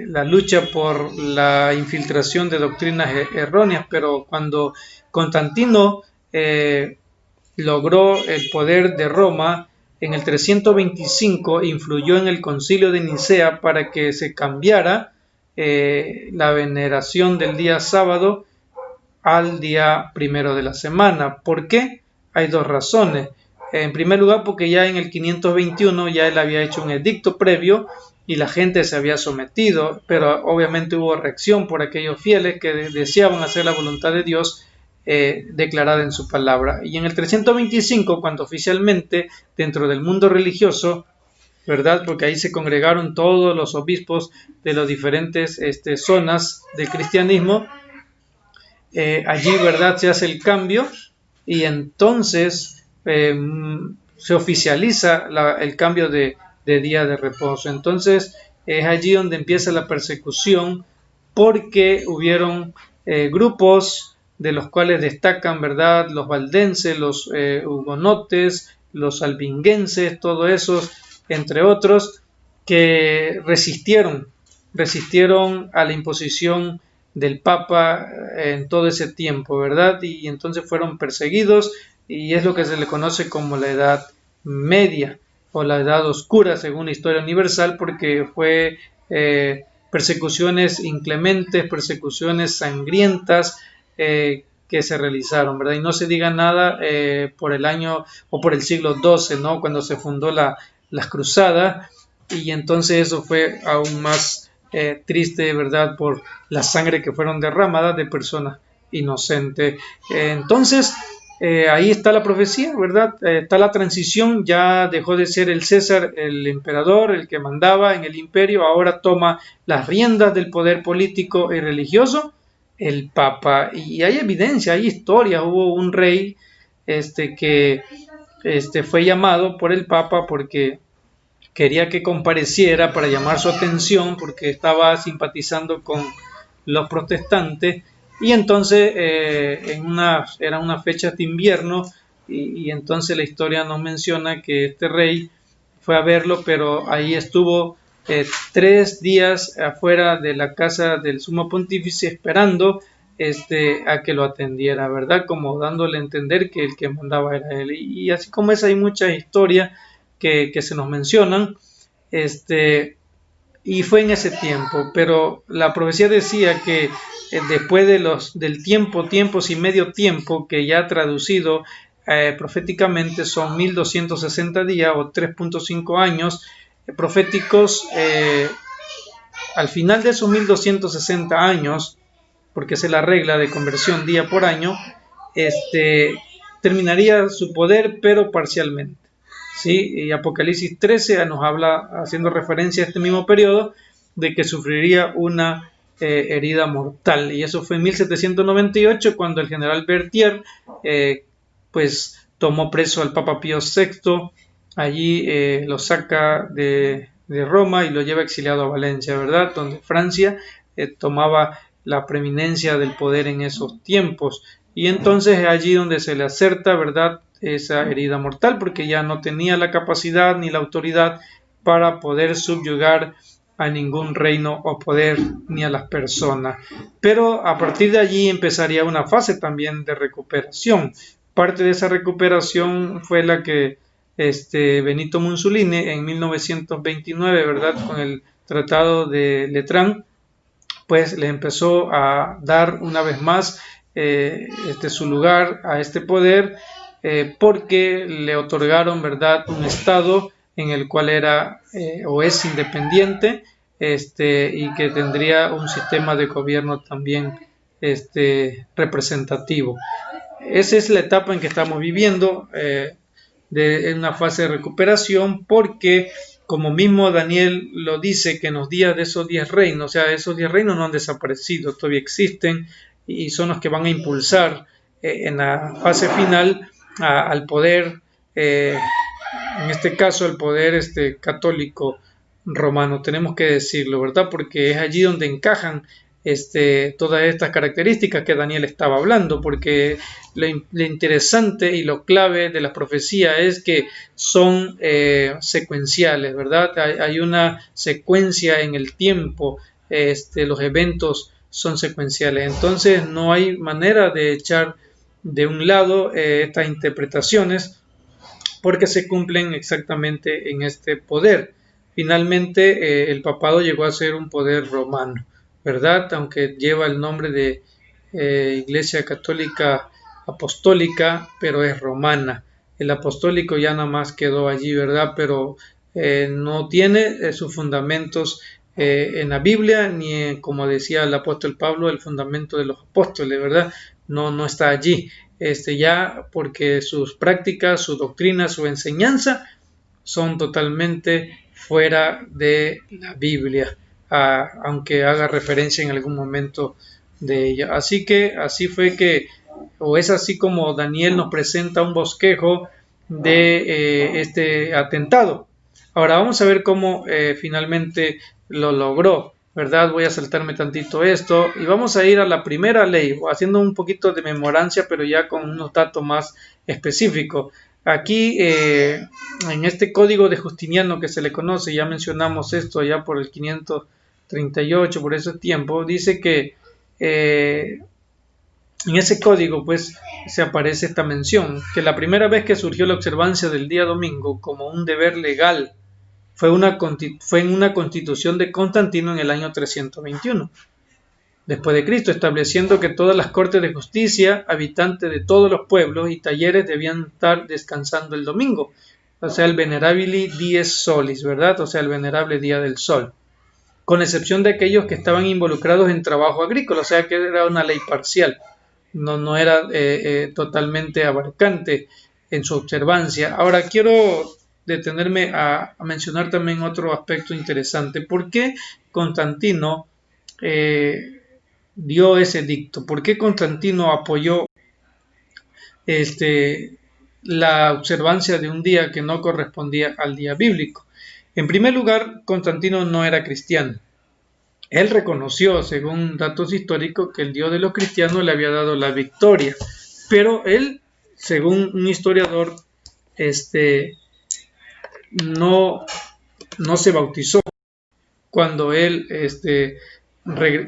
la lucha por la infiltración de doctrinas erróneas, pero cuando Constantino logró el poder de Roma en el 325, influyó en el concilio de Nicea para que se cambiara la veneración del día sábado al día primero de la semana. ¿Por qué? Hay dos razones. En primer lugar, porque ya en el 521 ya él había hecho un edicto previo y la gente se había sometido, pero obviamente hubo reacción por aquellos fieles que deseaban hacer la voluntad de Dios declarada en su palabra. Y en el 325, cuando oficialmente dentro del mundo religioso, ¿verdad? Porque ahí se congregaron todos los obispos de las diferentes zonas del cristianismo, allí, ¿verdad?, se hace el cambio y entonces se oficializa el cambio de día de reposo. Entonces es allí donde empieza la persecución, porque hubieron grupos de los cuales destacan, ¿verdad?, los valdenses, los hugonotes, los albinguenses, todos esos, entre otros, que resistieron a la imposición del Papa en todo ese tiempo, ¿verdad? Y entonces fueron perseguidos, y es lo que se le conoce como la Edad Media o la Edad Oscura, según la historia universal, porque fue persecuciones inclementes, persecuciones sangrientas que se realizaron, ¿verdad? Y no se diga nada por el año o por el siglo XII, ¿no?, cuando se fundó las cruzadas, y entonces eso fue aún más triste, ¿verdad?, por la sangre que fueron derramadas de personas inocentes. Entonces, ahí está la profecía, ¿verdad? Está la transición, ya dejó de ser el César, el emperador, el que mandaba en el imperio, ahora toma las riendas del poder político y religioso el Papa. Y hay evidencia, hay historia, hubo un rey que fue llamado por el Papa porque quería que compareciera para llamar su atención, porque estaba simpatizando con los protestantes, y entonces eran unas fechas de invierno, y entonces la historia nos menciona que este rey fue a verlo, pero ahí estuvo 3 días afuera de la casa del sumo pontífice esperando a que lo atendiera, ¿verdad? Como dándole a entender que el que mandaba era él. Y así como es, hay muchas historias que se nos mencionan, y fue en ese tiempo, pero la profecía decía que después del tiempos y medio tiempo, que ya traducido proféticamente son 1260 días o 3.5 años proféticos, al final de esos 1260 años, porque esa es la regla de conversión día por año, terminaría su poder, pero parcialmente. ¿Sí? Y Apocalipsis 13 nos habla, haciendo referencia a este mismo periodo, de que sufriría una herida mortal, y eso fue en 1798, cuando el general Berthier pues tomó preso al Papa Pío VI. Allí lo saca de Roma y lo lleva exiliado a Valencia, ¿verdad?, donde Francia tomaba la preeminencia del poder en esos tiempos, y entonces es allí donde se le acerta, ¿verdad?, esa herida mortal, porque ya no tenía la capacidad ni la autoridad para poder subyugar a ningún reino o poder, ni a las personas. Pero a partir de allí empezaría una fase también de recuperación. Parte de esa recuperación fue la que Benito Mussolini en 1929, ¿verdad?, con el Tratado de Letrán, pues le empezó a dar una vez más su lugar a este poder, porque le otorgaron, ¿verdad?, un estado en el cual era o es independiente, y que tendría un sistema de gobierno también representativo. Esa es la etapa en que estamos viviendo, en una fase de recuperación, porque como mismo Daniel lo dice, que en los días de esos 10 reinos, o sea, esos 10 reinos no han desaparecido, todavía existen, y son los que van a impulsar en la fase final al poder, en este caso el poder católico romano, tenemos que decirlo, ¿verdad?, porque es allí donde encajan todas estas características que Daniel estaba hablando, porque lo interesante y lo clave de las profecías es que son secuenciales, ¿verdad? Hay una secuencia en el tiempo, los eventos son secuenciales, entonces no hay manera de echar de un lado estas interpretaciones, porque se cumplen exactamente en este poder. Finalmente el papado llegó a ser un poder romano, ¿verdad?, aunque lleva el nombre de Iglesia Católica Apostólica, pero es romana. El apostólico ya nada más quedó allí, ¿verdad?, pero no tiene sus fundamentos en la Biblia, ni como decía el apóstol Pablo, el fundamento de los apóstoles, ¿verdad?, no está allí, ya porque sus prácticas, su doctrina, su enseñanza son totalmente fuera de la Biblia, aunque haga referencia en algún momento de ella. Así que así fue que, o es así como Daniel nos presenta un bosquejo de este atentado. Ahora vamos a ver cómo finalmente lo logró, ¿verdad? Voy a saltarme tantito esto y vamos a ir a la primera ley, haciendo un poquito de memorancia, pero ya con unos datos más específicos. Aquí, en este código de Justiniano que se le conoce, ya mencionamos esto ya por el 538, por ese tiempo, dice que en ese código pues se aparece esta mención, que la primera vez que surgió la observancia del día domingo como un deber legal fue en una constitución de Constantino en el año 321 después de Cristo, estableciendo que todas las cortes de justicia, habitantes de todos los pueblos y talleres debían estar descansando el domingo, o sea, el Venerabili Dies Solis, ¿verdad? O sea, el venerable día del sol, con excepción de aquellos que estaban involucrados en trabajo agrícola, o sea, que era una ley parcial, no era totalmente abarcante en su observancia. Ahora, quiero detenerme a mencionar también otro aspecto interesante. ¿Por qué Constantino dio ese dicto? ¿Por qué Constantino apoyó la observancia de un día que no correspondía al día bíblico? En primer lugar, Constantino no era cristiano. Él reconoció, según datos históricos, que el Dios de los cristianos le había dado la victoria, pero él, según un historiador, no se bautizó cuando él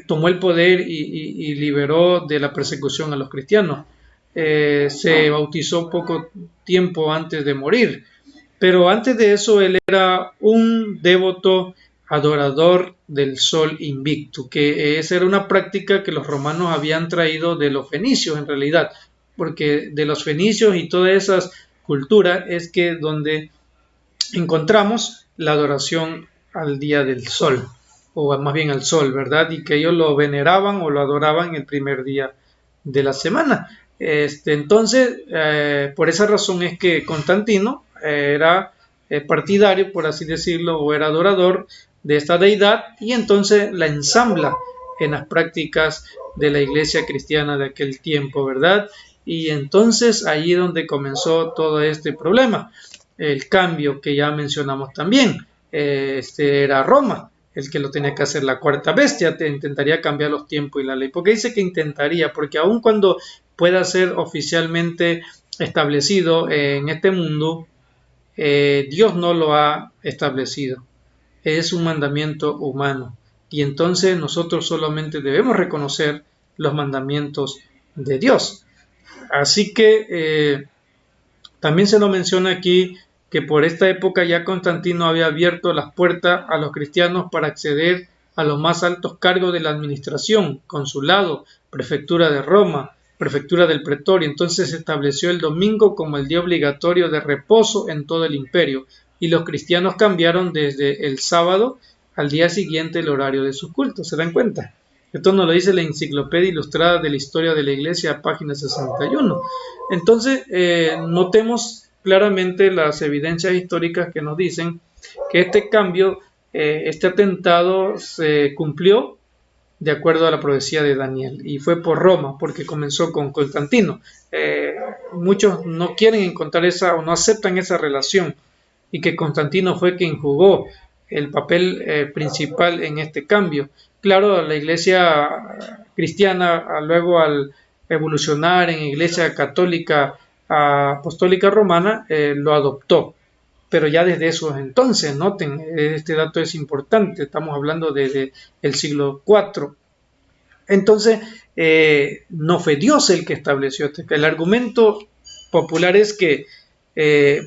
tomó el poder y liberó de la persecución a los cristianos. Se bautizó poco tiempo antes de morir, pero antes de eso él era un devoto adorador del sol invicto, que esa era una práctica que los romanos habían traído de los fenicios en realidad, porque de los fenicios y todas esas culturas es que donde encontramos la adoración al día del sol, o más bien al sol, ¿verdad? Y que ellos lo veneraban o lo adoraban el primer día de la semana. Entonces, por esa razón es que Constantino era partidario, por así decirlo, o era adorador de esta deidad, y entonces la ensambla en las prácticas de la iglesia cristiana de aquel tiempo, ¿verdad? Y entonces ahí es donde comenzó todo este problema, el cambio que ya mencionamos también. Era Roma el que lo tenía que hacer, la cuarta bestia intentaría cambiar los tiempos y la ley. ¿Por qué dice que intentaría? Porque aun cuando pueda ser oficialmente establecido en este mundo, Dios no lo ha establecido. Es un mandamiento humano. Y entonces nosotros solamente debemos reconocer los mandamientos de Dios. Así que también se nos menciona aquí que por esta época ya Constantino había abierto las puertas a los cristianos para acceder a los más altos cargos de la administración, consulado, prefectura de Roma, prefectura del Pretorio. Entonces se estableció el domingo como el día obligatorio de reposo en todo el imperio, y los cristianos cambiaron desde el sábado al día siguiente el horario de sus cultos. ¿Se dan cuenta? Esto nos lo dice la Enciclopedia Ilustrada de la Historia de la Iglesia, página 61. Entonces, notemos claramente las evidencias históricas que nos dicen que este cambio, este atentado se cumplió de acuerdo a la profecía de Daniel, y fue por Roma, porque comenzó con Constantino. Muchos no quieren encontrar esa o no aceptan esa relación, y que Constantino fue quien jugó el papel principal en este cambio. Claro, la iglesia cristiana, luego al evolucionar en iglesia católica apostólica romana, lo adoptó, pero ya desde esos entonces, noten, este dato es importante, estamos hablando desde el siglo IV. Entonces, no fue Dios el que estableció este. El argumento popular es que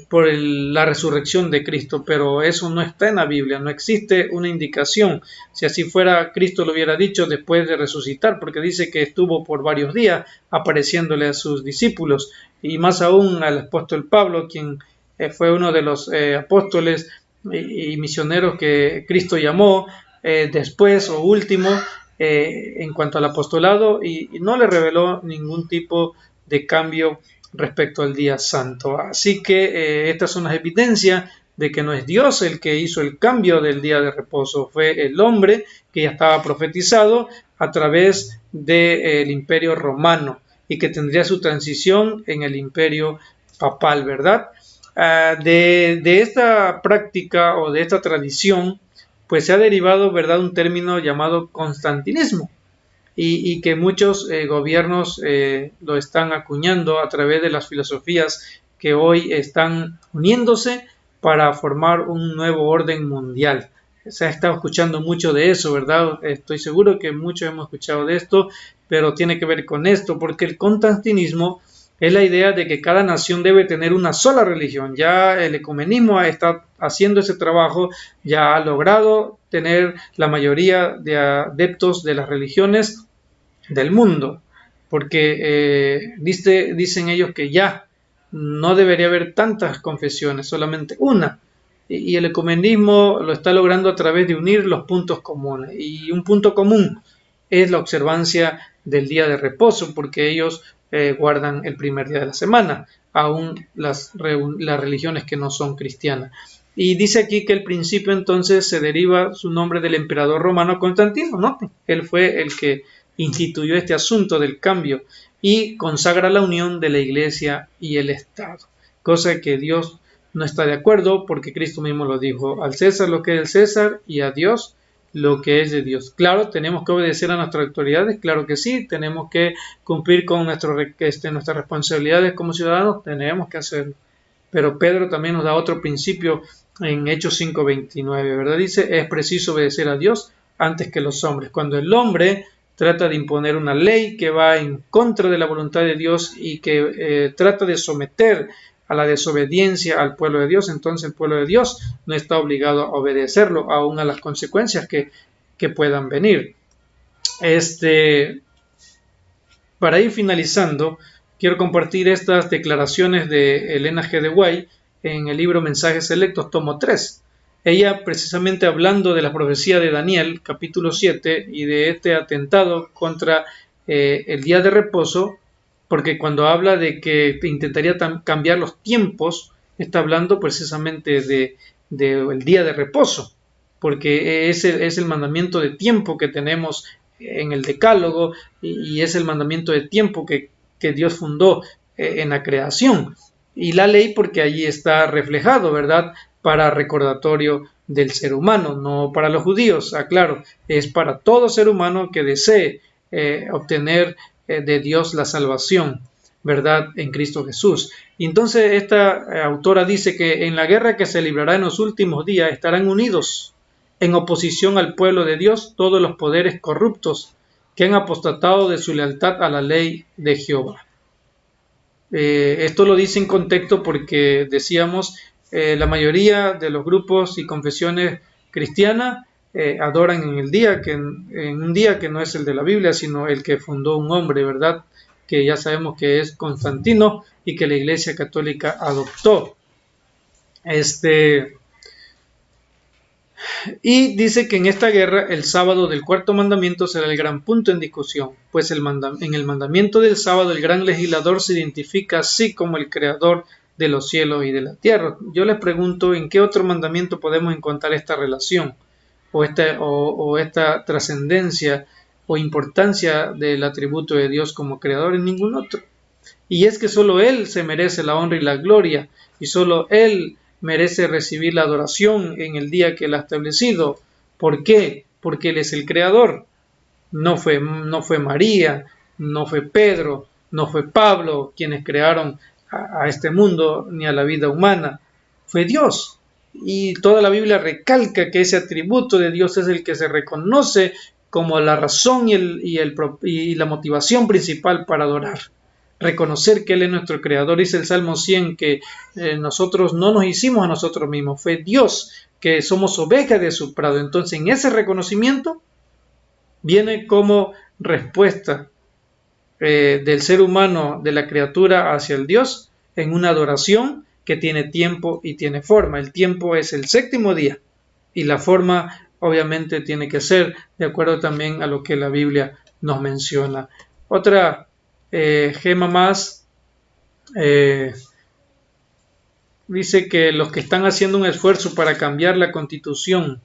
por la resurrección de Cristo, pero eso no está en la Biblia, no existe una indicación. Si así fuera, Cristo lo hubiera dicho después de resucitar, porque dice que estuvo por varios días apareciéndole a sus discípulos, y más aún al apóstol Pablo, quien fue uno de los apóstoles y misioneros que Cristo llamó después o último. en cuanto al apostolado y no le reveló ningún tipo de cambio respecto al día santo. Así que estas son las evidencias de que no es Dios el que hizo el cambio del día de reposo, fue el hombre que ya estaba profetizado a través del imperio romano y que tendría su transición en el imperio papal, ¿verdad? De esta práctica o de esta tradición, pues se ha derivado, ¿verdad?, un término llamado constantinismo y que muchos gobiernos lo están acuñando a través de las filosofías que hoy están uniéndose para formar un nuevo orden mundial. Se ha estado escuchando mucho de eso, ¿verdad? Estoy seguro que muchos hemos escuchado de esto, pero tiene que ver con esto, porque el constantinismo es la idea de que cada nación debe tener una sola religión. Ya el ecumenismo está haciendo ese trabajo, ya ha logrado tener la mayoría de adeptos de las religiones del mundo, porque dicen ellos que ya no debería haber tantas confesiones, solamente una. Y el ecumenismo lo está logrando a través de unir los puntos comunes. Y un punto común es la observancia del día de reposo, porque ellos guardan el primer día de la semana, aún las religiones que no son cristianas. Y dice aquí que el principio entonces se deriva su nombre del emperador romano Constantino, ¿no? Él fue el que instituyó este asunto del cambio y consagra la unión de la iglesia y el Estado, cosa que Dios no está de acuerdo porque Cristo mismo lo dijo: al César lo que es del César y a Dios lo que es de Dios. Claro, tenemos que obedecer a nuestras autoridades, claro que sí, tenemos que cumplir con nuestras responsabilidades como ciudadanos, tenemos que hacerlo. Pero Pedro también nos da otro principio en Hechos 5:29, ¿verdad? Dice: es preciso obedecer a Dios antes que los hombres. Cuando el hombre trata de imponer una ley que va en contra de la voluntad de Dios y que trata de someter a la desobediencia al pueblo de Dios, entonces el pueblo de Dios no está obligado a obedecerlo, aún a las consecuencias que puedan venir. Para ir finalizando, quiero compartir estas declaraciones de Elena G. de White en el libro Mensajes Selectos, tomo 3. Ella, precisamente hablando de la profecía de Daniel, capítulo 7, y de este atentado contra el día de reposo, porque cuando habla de que intentaría cambiar los tiempos, está hablando precisamente del día de reposo, porque es el mandamiento de tiempo que tenemos en el Decálogo y es el mandamiento de tiempo que Dios fundó en la creación. Y la ley porque allí está reflejado, ¿verdad?, para recordatorio del ser humano, no para los judíos, aclaro, es para todo ser humano que desee obtener de Dios la salvación, ¿verdad?, en Cristo Jesús. Y entonces esta autora dice que en la guerra que se librará en los últimos días estarán unidos en oposición al pueblo de Dios todos los poderes corruptos que han apostatado de su lealtad a la ley de Jehová. Esto lo dice en contexto porque decíamos la mayoría de los grupos y confesiones cristianas adoran en un día que no es el de la Biblia, sino el que fundó un hombre, ¿verdad?, que ya sabemos que es Constantino y que la Iglesia Católica adoptó. Y dice que en esta guerra el sábado del cuarto mandamiento será el gran punto en discusión, pues en el mandamiento del sábado el gran legislador se identifica así como el creador de los cielos y de la tierra. Yo les pregunto, ¿en qué otro mandamiento podemos encontrar esta relación o esta trascendencia o importancia del atributo de Dios como creador? En ningún otro. Y es que solo Él se merece la honra y la gloria, y solo Él merece recibir la adoración en el día que Él ha establecido. ¿Por qué? Porque Él es el creador. No fue María, no fue Pedro, no fue Pablo quienes crearon a este mundo ni a la vida humana. Fue Dios. Y toda la Biblia recalca que ese atributo de Dios es el que se reconoce como la razón y la motivación principal para adorar. Reconocer que Él es nuestro creador. Dice el Salmo 100 que nosotros no nos hicimos a nosotros mismos, fue Dios, que somos ovejas de su prado. Entonces en ese reconocimiento viene como respuesta del ser humano, de la criatura hacia el Dios, en una adoración que tiene tiempo y tiene forma. El tiempo es el séptimo día y la forma obviamente tiene que ser de acuerdo también a lo que la Biblia nos menciona. Otra gema más, dice que los que están haciendo un esfuerzo para cambiar la Constitución,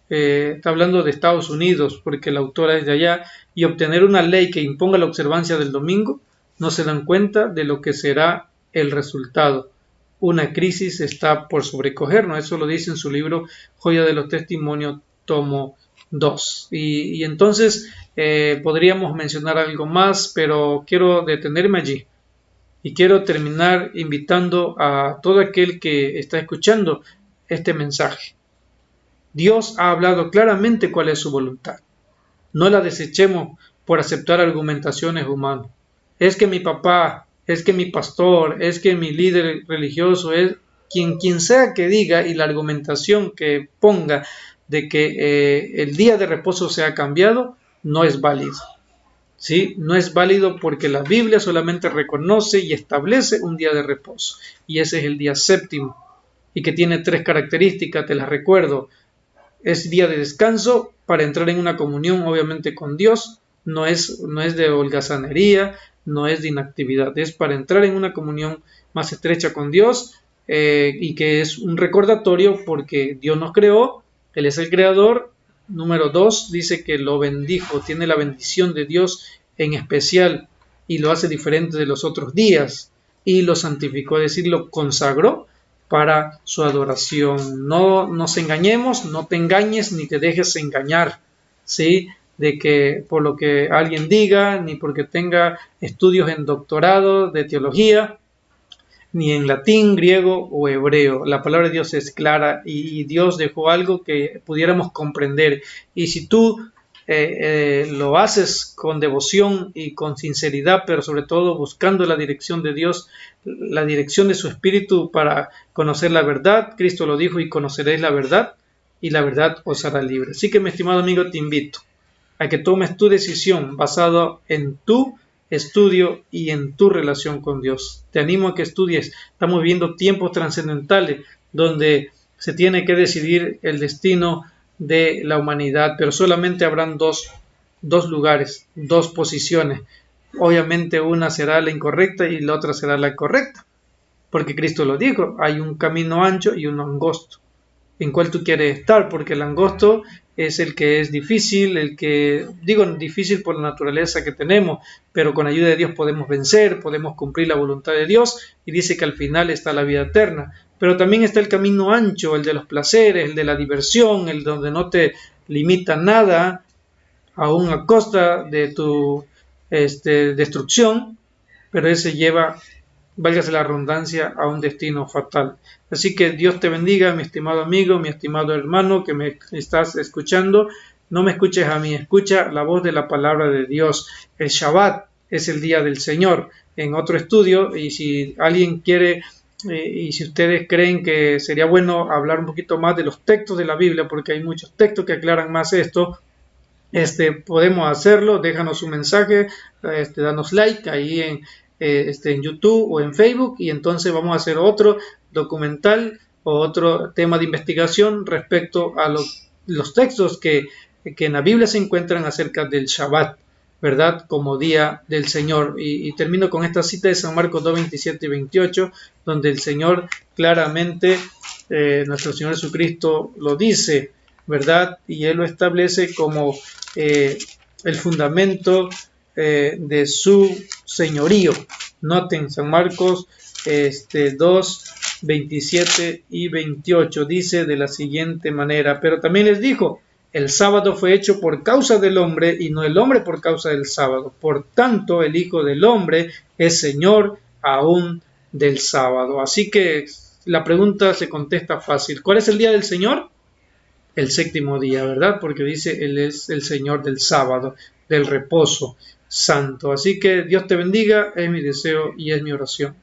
está hablando de Estados Unidos, porque la autora es de allá, y obtener una ley que imponga la observancia del domingo, no se dan cuenta de lo que será el resultado. Una crisis está por sobrecogernos, eso lo dice en su libro Joya de los Testimonios, tomo 2. Y entonces podríamos mencionar algo más, pero quiero detenerme allí. Y quiero terminar invitando a todo aquel que está escuchando este mensaje. Dios ha hablado claramente cuál es su voluntad. No la desechemos por aceptar argumentaciones humanas. Es que mi papá, es que mi pastor, es que mi líder religioso, es quien sea que diga, y la argumentación que ponga de que el día de reposo se ha cambiado, no es válido. ¿Sí? No es válido porque la Biblia solamente reconoce y establece un día de reposo, y ese es el día séptimo, y que tiene 3 características, te las recuerdo. Es día de descanso para entrar en una comunión obviamente con Dios, no es de holgazanería, no es de inactividad, es para entrar en una comunión más estrecha con Dios, y que es un recordatorio porque Dios nos creó, Él es el creador. Número 2, dice que lo bendijo, tiene la bendición de Dios en especial y lo hace diferente de los otros días, y lo santificó, es decir, lo consagró para su adoración. No nos engañemos, no te engañes ni te dejes engañar, ¿sí? De que por lo que alguien diga, ni porque tenga estudios en doctorado de teología, ni en latín, griego o hebreo. La palabra de Dios es clara y Dios dejó algo que pudiéramos comprender. Y si tú lo haces con devoción y con sinceridad, pero sobre todo buscando la dirección de Dios, la dirección de su Espíritu para conocer la verdad, Cristo lo dijo, y conoceréis la verdad, y la verdad os hará libre. Así que, mi estimado amigo, te invito a que tomes tu decisión basado en tu estudio y en tu relación con Dios. Te animo a que estudies. Estamos viviendo tiempos trascendentales donde se tiene que decidir el destino de la humanidad, pero solamente habrán dos lugares, 2 posiciones. Obviamente una será la incorrecta y la otra será la correcta, porque Cristo lo dijo, hay un camino ancho y uno angosto. ¿En cuál tú quieres estar? Porque el angosto es el que es difícil, el que, digo difícil por la naturaleza que tenemos, pero con ayuda de Dios podemos vencer, podemos cumplir la voluntad de Dios, y dice que al final está la vida eterna. Pero también está el camino ancho, el de los placeres, el de la diversión, el donde no te limita nada, aún a costa de tu destrucción, pero ese lleva, válgase la redundancia, a un destino fatal. Así que Dios te bendiga, mi estimado amigo, mi estimado hermano que me estás escuchando. No me escuches a mí, escucha la voz de la palabra de Dios. El Shabbat es el día del Señor. En otro estudio, y si alguien quiere, y si ustedes creen que sería bueno hablar un poquito más de los textos de la Biblia, porque hay muchos textos que aclaran más esto, podemos hacerlo. Déjanos un mensaje, danos like ahí en YouTube o en Facebook, y entonces vamos a hacer otro documental o otro tema de investigación respecto a los textos que en la Biblia se encuentran acerca del Shabbat, ¿verdad? Como día del Señor. Y termino con esta cita de San Marcos 2, 27 y 28, donde el Señor claramente, nuestro Señor Jesucristo lo dice, ¿verdad? Y Él lo establece como el fundamento de su señorío. Noten, San Marcos 2, 27 y 28 dice de la siguiente manera: pero también les dijo, el sábado fue hecho por causa del hombre y no el hombre por causa del sábado. Por tanto, el Hijo del Hombre es Señor aún del sábado. Así que la pregunta se contesta fácil. ¿Cuál es el día del Señor? El séptimo día, ¿verdad? Porque dice, Él es el Señor del sábado, del reposo santo. Así que Dios te bendiga, es mi deseo y es mi oración.